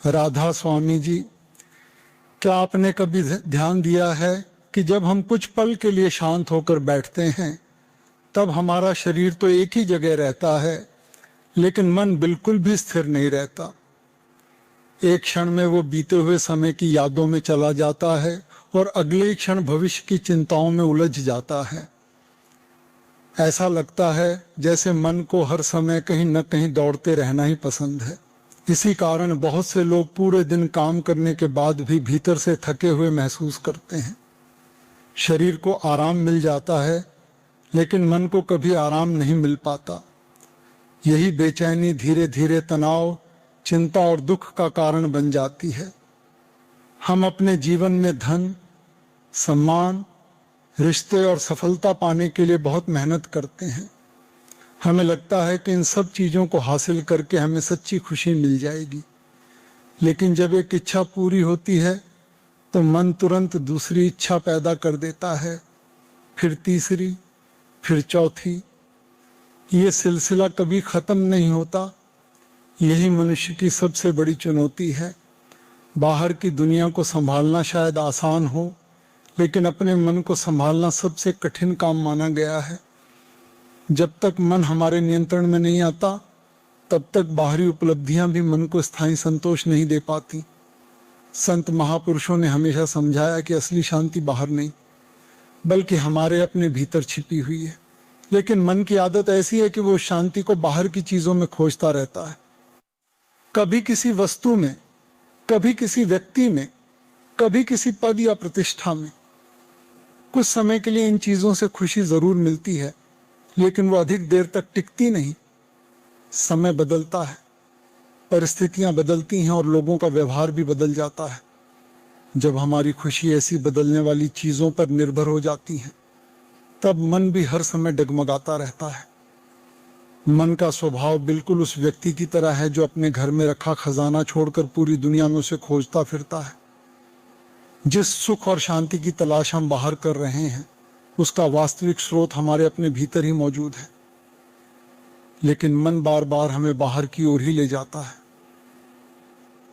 राधा स्वामी जी, क्या आपने कभी ध्यान दिया है कि जब हम कुछ पल के लिए शांत होकर बैठते हैं तब हमारा शरीर तो एक ही जगह रहता है, लेकिन मन बिल्कुल भी स्थिर नहीं रहता। एक क्षण में वो बीते हुए समय की यादों में चला जाता है और अगले ही क्षण भविष्य की चिंताओं में उलझ जाता है। ऐसा लगता है जैसे मन को हर समय कहीं न कहीं दौड़ते रहना ही पसंद है। इसी कारण बहुत से लोग पूरे दिन काम करने के बाद भी भीतर से थके हुए महसूस करते हैं। शरीर को आराम मिल जाता है, लेकिन मन को कभी आराम नहीं मिल पाता। यही बेचैनी धीरे धीरे तनाव, चिंता और दुख का कारण बन जाती है। हम अपने जीवन में धन, सम्मान, रिश्ते और सफलता पाने के लिए बहुत मेहनत करते हैं। हमें लगता है कि इन सब चीजों को हासिल करके हमें सच्ची खुशी मिल जाएगी, लेकिन जब एक इच्छा पूरी होती है तो मन तुरंत दूसरी इच्छा पैदा कर देता है, फिर तीसरी, फिर चौथी। ये सिलसिला कभी खत्म नहीं होता। यही मनुष्य की सबसे बड़ी चुनौती है। बाहर की दुनिया को संभालना शायद आसान हो, लेकिन अपने मन को संभालना सबसे कठिन काम माना गया है। जब तक मन हमारे नियंत्रण में नहीं आता, तब तक बाहरी उपलब्धियां भी मन को स्थायी संतोष नहीं दे पाती। संत महापुरुषों ने हमेशा समझाया कि असली शांति बाहर नहीं, बल्कि हमारे अपने भीतर छिपी हुई है। लेकिन मन की आदत ऐसी है कि वो शांति को बाहर की चीजों में खोजता रहता है। कभी किसी वस्तु में, कभी किसी व्यक्ति में, कभी किसी पद या प्रतिष्ठा में। कुछ समय के लिए इन चीजों से खुशी जरूर मिलती है, लेकिन वो अधिक देर तक टिकती नहीं। समय बदलता है, परिस्थितियां बदलती हैं और लोगों का व्यवहार भी बदल जाता है। जब हमारी खुशी ऐसी बदलने वाली चीजों पर निर्भर हो जाती है, तब मन भी हर समय डगमगाता रहता है। मन का स्वभाव बिल्कुल उस व्यक्ति की तरह है जो अपने घर में रखा खजाना छोड़कर पूरी दुनिया में उसे खोजता फिरता है। जिस सुख और शांति की तलाश हम बाहर कर रहे हैं, उसका वास्तविक स्रोत हमारे अपने भीतर ही मौजूद है, लेकिन मन बार बार हमें बाहर की ओर ही ले जाता है।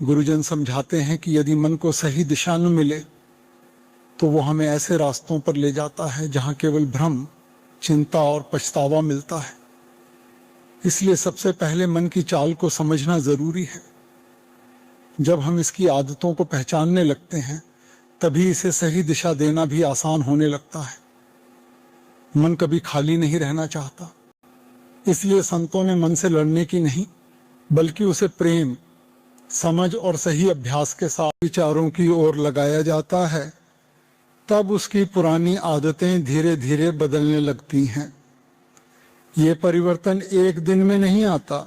गुरुजन समझाते हैं कि यदि मन को सही दिशा न मिले तो वो हमें ऐसे रास्तों पर ले जाता है जहां केवल भ्रम, चिंता और पछतावा मिलता है। इसलिए सबसे पहले मन की चाल को समझना जरूरी है। जब हम इसकी आदतों को पहचानने लगते हैं, तभी इसे सही दिशा देना भी आसान होने लगता है। मन कभी खाली नहीं रहना चाहता, इसलिए संतों ने मन से लड़ने की नहीं, बल्कि उसे प्रेम, समझ और सही अभ्यास के साथ विचारों की ओर लगाया जाता है। तब उसकी पुरानी आदतें धीरे धीरे बदलने लगती हैं। ये परिवर्तन एक दिन में नहीं आता,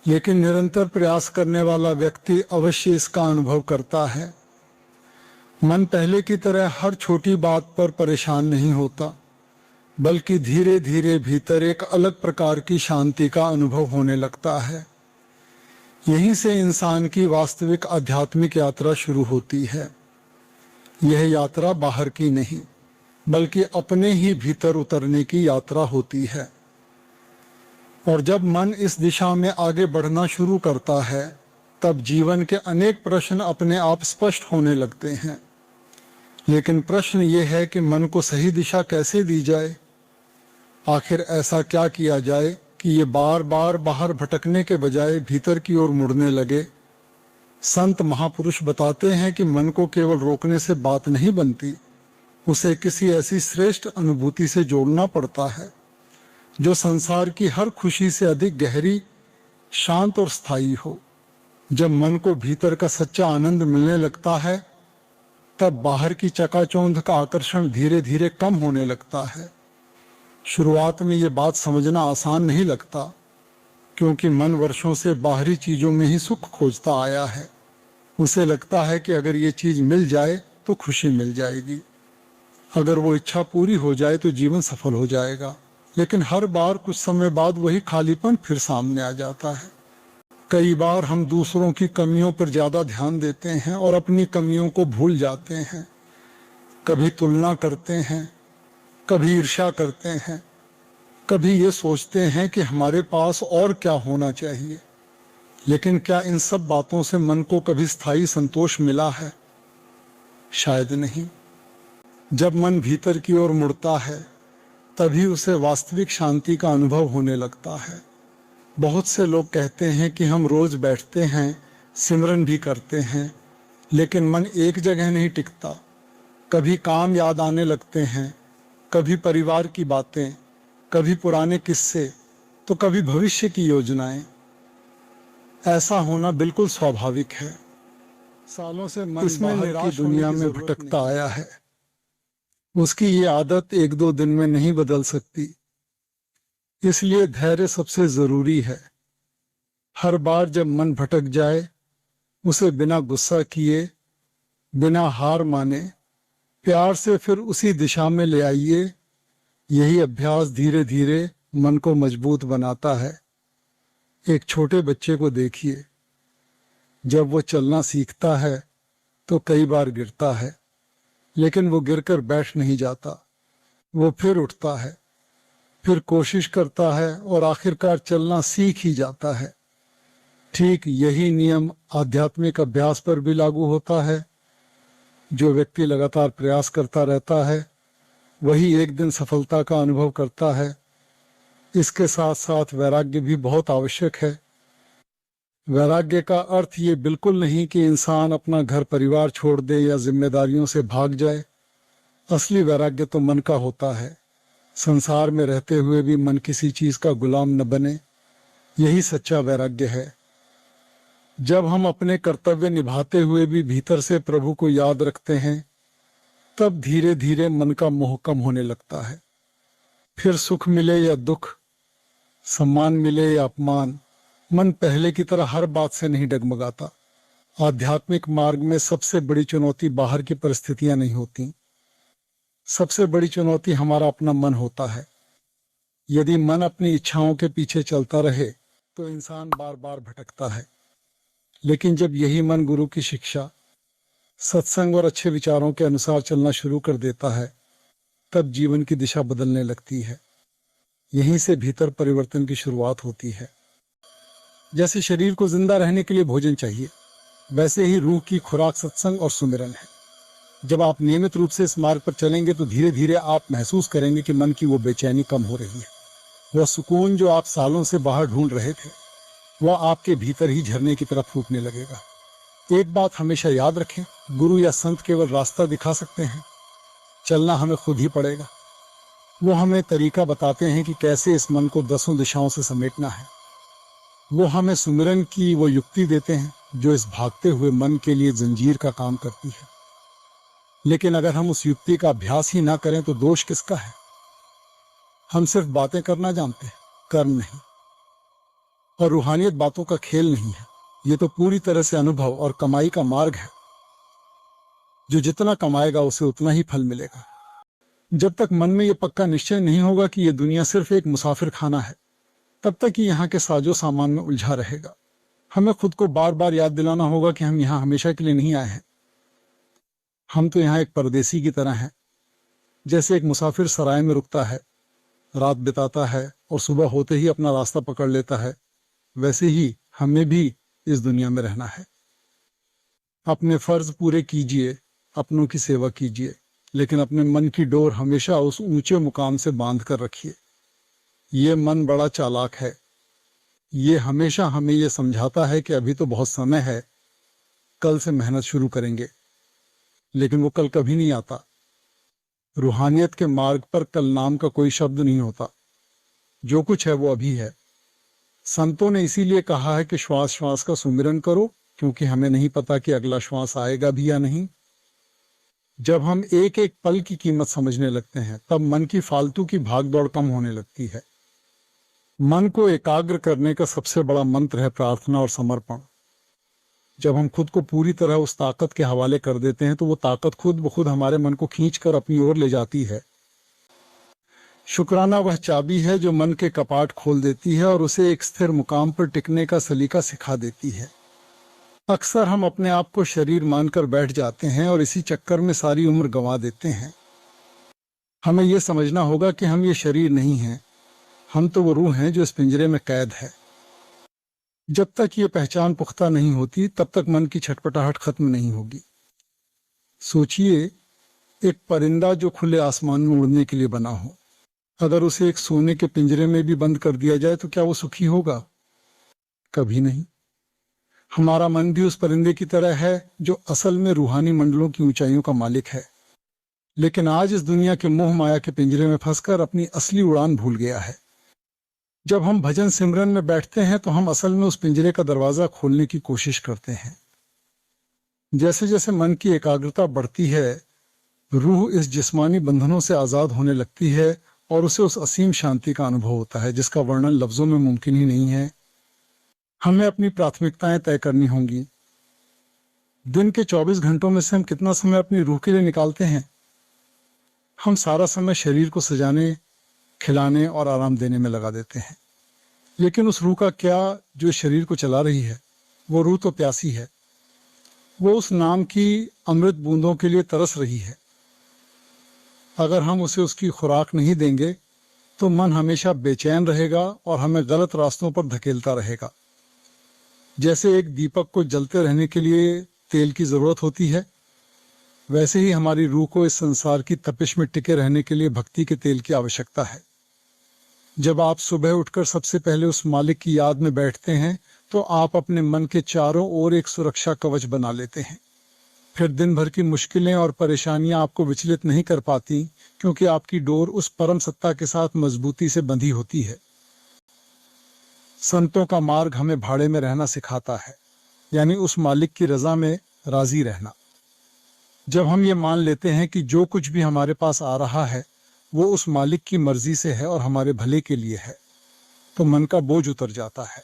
लेकिन निरंतर प्रयास करने वाला व्यक्ति अवश्य इसका अनुभव करता है। मन पहले की तरह हर छोटी बात पर परेशान नहीं होता, बल्कि धीरे धीरे भीतर एक अलग प्रकार की शांति का अनुभव होने लगता है। यहीं से इंसान की वास्तविक आध्यात्मिक यात्रा शुरू होती है। यह यात्रा बाहर की नहीं, बल्कि अपने ही भीतर उतरने की यात्रा होती है। और जब मन इस दिशा में आगे बढ़ना शुरू करता है, तब जीवन के अनेक प्रश्न अपने आप स्पष्ट होने लगते हैं। लेकिन प्रश्न ये है कि मन को सही दिशा कैसे दी जाए? आखिर ऐसा क्या किया जाए कि ये बार बार बाहर भटकने के बजाय भीतर की ओर मुड़ने लगे? संत महापुरुष बताते हैं कि मन को केवल रोकने से बात नहीं बनती, उसे किसी ऐसी श्रेष्ठ अनुभूति से जोड़ना पड़ता है जो संसार की हर खुशी से अधिक गहरी, शांत और स्थायी हो। जब मन को भीतर का सच्चा आनंद मिलने लगता है, तब बाहर की चकाचौंध का आकर्षण धीरे धीरे कम होने लगता है। शुरुआत में ये बात समझना आसान नहीं लगता, क्योंकि मन वर्षों से बाहरी चीजों में ही सुख खोजता आया है। उसे लगता है कि अगर ये चीज मिल जाए तो खुशी मिल जाएगी, अगर वो इच्छा पूरी हो जाए तो जीवन सफल हो जाएगा। लेकिन हर बार कुछ समय बाद वही खालीपन फिर सामने आ जाता है। कई बार हम दूसरों की कमियों पर ज्यादा ध्यान देते हैं और अपनी कमियों को भूल जाते हैं। कभी तुलना करते हैं, कभी ईर्ष्या करते हैं, कभी ये सोचते हैं कि हमारे पास और क्या होना चाहिए। लेकिन क्या इन सब बातों से मन को कभी स्थायी संतोष मिला है? शायद नहीं। जब मन भीतर की ओर मुड़ता है तभी उसे वास्तविक शांति का अनुभव होने लगता है। बहुत से लोग कहते हैं कि हम रोज बैठते हैं, सिमरन भी करते हैं, लेकिन मन एक जगह नहीं टिकता। कभी काम याद आने लगते हैं, कभी परिवार की बातें, कभी पुराने किस्से, तो कभी भविष्य की योजनाएं। ऐसा होना बिल्कुल स्वाभाविक है। सालों से मन इसमें निराश दुनिया में भटकता आया है। उसकी ये आदत एक दो दिन में नहीं बदल सकती। इसलिए धैर्य सबसे जरूरी है। हर बार जब मन भटक जाए, उसे बिना गुस्सा किए, बिना हार माने, प्यार से फिर उसी दिशा में ले आइए। यही अभ्यास धीरे धीरे मन को मजबूत बनाता है। एक छोटे बच्चे को देखिए, जब वो चलना सीखता है तो कई बार गिरता है, लेकिन वो गिरकर बैठ नहीं जाता। वो फिर उठता है, फिर कोशिश करता है और आखिरकार चलना सीख ही जाता है। ठीक यही नियम आध्यात्मिक अभ्यास पर भी लागू होता है। जो व्यक्ति लगातार प्रयास करता रहता है वही एक दिन सफलता का अनुभव करता है। इसके साथ साथ वैराग्य भी बहुत आवश्यक है। वैराग्य का अर्थ ये बिल्कुल नहीं कि इंसान अपना घर परिवार छोड़ दे या जिम्मेदारियों से भाग जाए। असली वैराग्य तो मन का होता है। संसार में रहते हुए भी मन किसी चीज का गुलाम न बने, यही सच्चा वैराग्य है। जब हम अपने कर्तव्य निभाते हुए भी भीतर से प्रभु को याद रखते हैं, तब धीरे धीरे मन का मोह कम होने लगता है। फिर सुख मिले या दुख, सम्मान मिले या अपमान, मन पहले की तरह हर बात से नहीं डगमगाता। आध्यात्मिक मार्ग में सबसे बड़ी चुनौती बाहर की परिस्थितियां नहीं होती। सबसे बड़ी चुनौती हमारा अपना मन होता है। यदि मन अपनी इच्छाओं के पीछे चलता रहे तो इंसान बार बार भटकता है। लेकिन जब यही मन गुरु की शिक्षा, सत्संग और अच्छे विचारों के अनुसार चलना शुरू कर देता है, तब जीवन की दिशा बदलने लगती है। यहीं से भीतर परिवर्तन की शुरुआत होती है। जैसे शरीर को जिंदा रहने के लिए भोजन चाहिए, वैसे ही रूह की खुराक सत्संग और सुमिरन है। जब आप नियमित रूप से इस मार्ग पर चलेंगे तो धीरे धीरे आप महसूस करेंगे कि मन की वो बेचैनी कम हो रही है। वह सुकून जो आप सालों से बाहर ढूंढ रहे थे, वह आपके भीतर ही झरने की तरफ फूटने लगेगा। एक बात हमेशा याद रखें, गुरु या संत केवल रास्ता दिखा सकते हैं, चलना हमें खुद ही पड़ेगा। वो हमें तरीका बताते हैं कि कैसे इस मन को 10 दिशाओं से समेटना है। वो हमें सुमिरन की वो युक्ति देते हैं जो इस भागते हुए मन के लिए जंजीर का काम करती है। लेकिन अगर हम उस युक्ति का अभ्यास ही ना करें तो दोष किसका है? हम सिर्फ बातें करना जानते हैं, कर्म नहीं। और रूहानियत बातों का खेल नहीं है, ये तो पूरी तरह से अनुभव और कमाई का मार्ग है। जो जितना कमाएगा उसे उतना ही फल मिलेगा। जब तक मन में ये पक्का निश्चय नहीं होगा कि ये दुनिया सिर्फ एक मुसाफिर खाना है, तब तक ही यहाँ के साजो सामान में उलझा रहेगा। हमें खुद को बार बार याद दिलाना होगा कि हम यहाँ हमेशा के लिए नहीं आए हैं। हम तो यहाँ एक परदेसी की तरह हैं। जैसे एक मुसाफिर सराय में रुकता है, रात बिताता है और सुबह होते ही अपना रास्ता पकड़ लेता है, वैसे ही हमें भी इस दुनिया में रहना है। अपने फर्ज पूरे कीजिए, अपनों की सेवा कीजिए, लेकिन अपने मन की डोर हमेशा उस ऊंचे मुकाम से बांध कर रखिए। ये मन बड़ा चालाक है। ये हमेशा हमें ये समझाता है कि अभी तो बहुत समय है, कल से मेहनत शुरू करेंगे, लेकिन वो कल कभी नहीं आता। रूहानियत के मार्ग पर कल नाम का कोई शब्द नहीं होता। जो कुछ है वो अभी है। संतों ने इसीलिए कहा है कि श्वास श्वास का सुमिरन करो, क्योंकि हमें नहीं पता कि अगला श्वास आएगा भी या नहीं। जब हम एक एक पल की कीमत समझने लगते हैं, तब मन की फालतू की भागदौड़ कम होने लगती है। मन को एकाग्र करने का सबसे बड़ा मंत्र है प्रार्थना और समर्पण। जब हम खुद को पूरी तरह उस ताकत के हवाले कर देते हैं तो वो ताकत खुद ब खुद हमारे मन को खींचकर अपनी ओर ले जाती है। शुक्राना वह चाबी है जो मन के कपाट खोल देती है और उसे एक स्थिर मुकाम पर टिकने का सलीका सिखा देती है। अक्सर हम अपने आप को शरीर मानकर बैठ जाते हैं और इसी चक्कर में सारी उम्र गंवा देते हैं। हमें यह समझना होगा कि हम ये शरीर नहीं हैं, हम तो वो रूह हैं जो इस पिंजरे में कैद है। जब तक ये पहचान पुख्ता नहीं होती तब तक मन की छटपटाहट खत्म नहीं होगी। सोचिए, एक परिंदा जो खुले आसमान में उड़ने के लिए बना हो, अगर उसे एक सोने के पिंजरे में भी बंद कर दिया जाए तो क्या वो सुखी होगा? कभी नहीं। हमारा मन भी उस परिंदे की तरह है जो असल में रूहानी मंडलों की ऊंचाइयों का मालिक है, लेकिन आज इस दुनिया के मोह माया के पिंजरे में फंसकर अपनी असली उड़ान भूल गया है। जब हम भजन सिमरन में बैठते हैं तो हम असल में उस पिंजरे का दरवाजा खोलने की कोशिश करते हैं। जैसे जैसे मन की एकाग्रता बढ़ती है, रूह इस जिस्मानी बंधनों से आजाद होने लगती है और उसे उस असीम शांति का अनुभव होता है जिसका वर्णन लफ्जों में मुमकिन ही नहीं है। हमें अपनी प्राथमिकताएं तय करनी होंगी। दिन के 24 घंटों में से हम कितना समय अपनी रूह के लिए निकालते हैं? हम सारा समय शरीर को सजाने, खिलाने और आराम देने में लगा देते हैं, लेकिन उस रूह का क्या जो शरीर को चला रही है? वो रूह तो प्यासी है, वो उस नाम की अमृत बूंदों के लिए तरस रही है। अगर हम उसे उसकी खुराक नहीं देंगे तो मन हमेशा बेचैन रहेगा और हमें गलत रास्तों पर धकेलता रहेगा। जैसे एक दीपक को जलते रहने के लिए तेल की जरूरत होती है, वैसे ही हमारी रूह को इस संसार की तपिश में टिके रहने के लिए भक्ति के तेल की आवश्यकता है। जब आप सुबह उठकर सबसे पहले उस मालिक की याद में बैठते हैं तो आप अपने मन के चारों ओर एक सुरक्षा कवच बना लेते हैं। फिर दिन भर की मुश्किलें और परेशानियां आपको विचलित नहीं कर पाती, क्योंकि आपकी डोर उस परम सत्ता के साथ मजबूती से बंधी होती है। संतों का मार्ग हमें भाड़े में रहना सिखाता है, यानी उस मालिक की रजा में राजी रहना। जब हम ये मान लेते हैं कि जो कुछ भी हमारे पास आ रहा है वो उस मालिक की मर्जी से है और हमारे भले के लिए है, तो मन का बोझ उतर जाता है।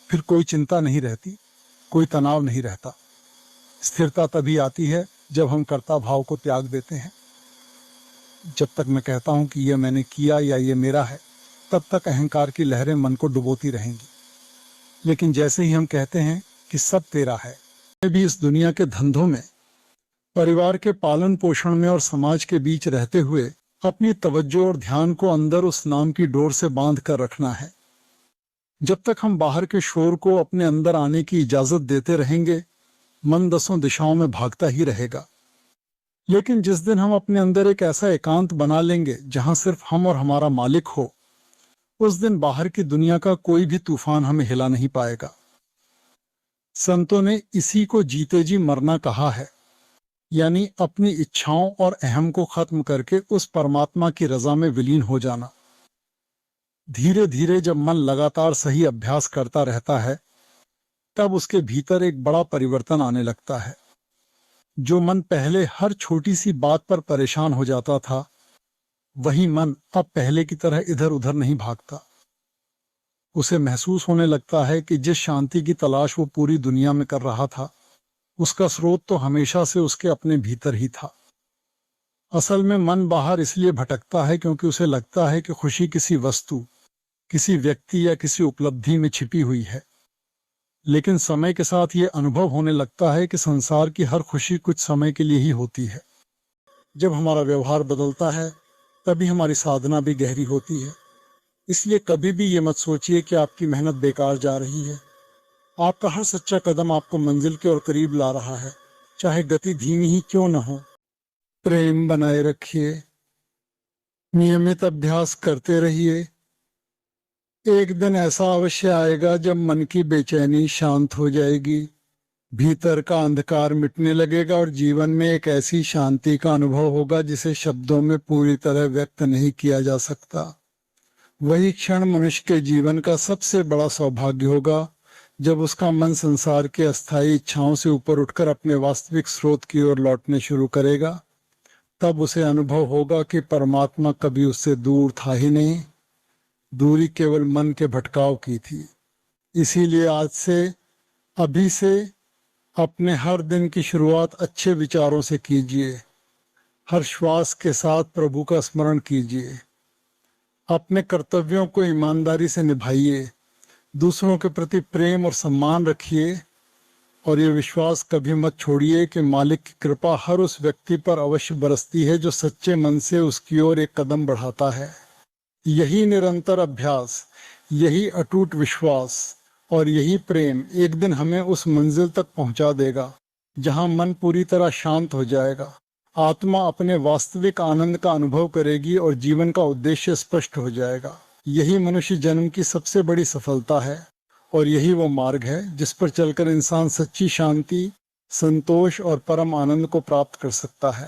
फिर कोई चिंता नहीं रहती, कोई तनाव नहीं रहता। स्थिरता तभी आती है जब हम कर्ता भाव को त्याग देते हैं। जब तक मैं कहता हूं कि यह मैंने किया या ये मेरा है, तब तक अहंकार की लहरें मन को डुबोती रहेंगी। लेकिन जैसे ही हम कहते हैं कि सब तेरा है, भी इस दुनिया के धंधों में, परिवार के पालन पोषण में और समाज के बीच रहते हुए अपनी तवज्जो और ध्यान को अंदर उस नाम की डोर से बांध कर रखना है। जब तक हम बाहर के शोर को अपने अंदर आने की इजाजत देते रहेंगे, मन दसों दिशाओं में भागता ही रहेगा। लेकिन जिस दिन हम अपने अंदर एक ऐसा एकांत बना लेंगे जहां सिर्फ हम और हमारा मालिक हो, उस दिन बाहर की दुनिया का कोई भी तूफान हमें हिला नहीं पाएगा। संतों ने इसी को जीते जी मरना कहा है, यानी अपनी इच्छाओं और अहम को खत्म करके उस परमात्मा की रजा में विलीन हो जाना। धीरे धीरे जब मन लगातार सही अभ्यास करता रहता है, तब उसके भीतर एक बड़ा परिवर्तन आने लगता है। जो मन पहले हर छोटी सी बात पर परेशान हो जाता था, वही मन अब पहले की तरह इधर उधर नहीं भागता। उसे महसूस होने लगता है कि जिस शांति की तलाश वो पूरी दुनिया में कर रहा था, उसका स्रोत तो हमेशा से उसके अपने भीतर ही था। असल में मन बाहर इसलिए भटकता है क्योंकि उसे लगता है कि खुशी किसी वस्तु, किसी व्यक्ति या किसी उपलब्धि में छिपी हुई है। लेकिन समय के साथ ये अनुभव होने लगता है कि संसार की हर खुशी कुछ समय के लिए ही होती है। जब हमारा व्यवहार बदलता है, तभी हमारी साधना भी गहरी होती है। इसलिए कभी भी ये मत सोचिए कि आपकी मेहनत बेकार जा रही है। आपका हर सच्चा कदम आपको मंजिल के और करीब ला रहा है, चाहे गति धीमी ही क्यों न हो। प्रेम बनाए रखिए, नियमित अभ्यास करते रहिए। एक दिन ऐसा अवश्य आएगा जब मन की बेचैनी शांत हो जाएगी, भीतर का अंधकार मिटने लगेगा और जीवन में एक ऐसी शांति का अनुभव होगा जिसे शब्दों में पूरी तरह व्यक्त नहीं किया जा सकता। वही क्षण मनुष्य के जीवन का सबसे बड़ा सौभाग्य होगा, जब उसका मन संसार के अस्थायी इच्छाओं से ऊपर उठकर अपने वास्तविक स्रोत की ओर लौटने शुरू करेगा। तब उसे अनुभव होगा कि परमात्मा कभी उससे दूर था ही नहीं, दूरी केवल मन के भटकाव की थी। इसीलिए आज से, अभी से अपने हर दिन की शुरुआत अच्छे विचारों से कीजिए। हर श्वास के साथ प्रभु का स्मरण कीजिए। अपने कर्तव्यों को ईमानदारी से निभाइए। दूसरों के प्रति प्रेम और सम्मान रखिए और ये विश्वास कभी मत छोड़िए कि मालिक की कृपा हर उस व्यक्ति पर अवश्य बरसती है जो सच्चे मन से उसकी ओर एक कदम बढ़ाता है। यही निरंतर अभ्यास, यही अटूट विश्वास और यही प्रेम एक दिन हमें उस मंजिल तक पहुंचा देगा जहां मन पूरी तरह शांत हो जाएगा, आत्मा अपने वास्तविक आनंद का अनुभव करेगी और जीवन का उद्देश्य स्पष्ट हो जाएगा। यही मनुष्य जन्म की सबसे बड़ी सफलता है और यही वो मार्ग है जिस पर चलकर इंसान सच्ची शांति, संतोष और परम आनंद को प्राप्त कर सकता है।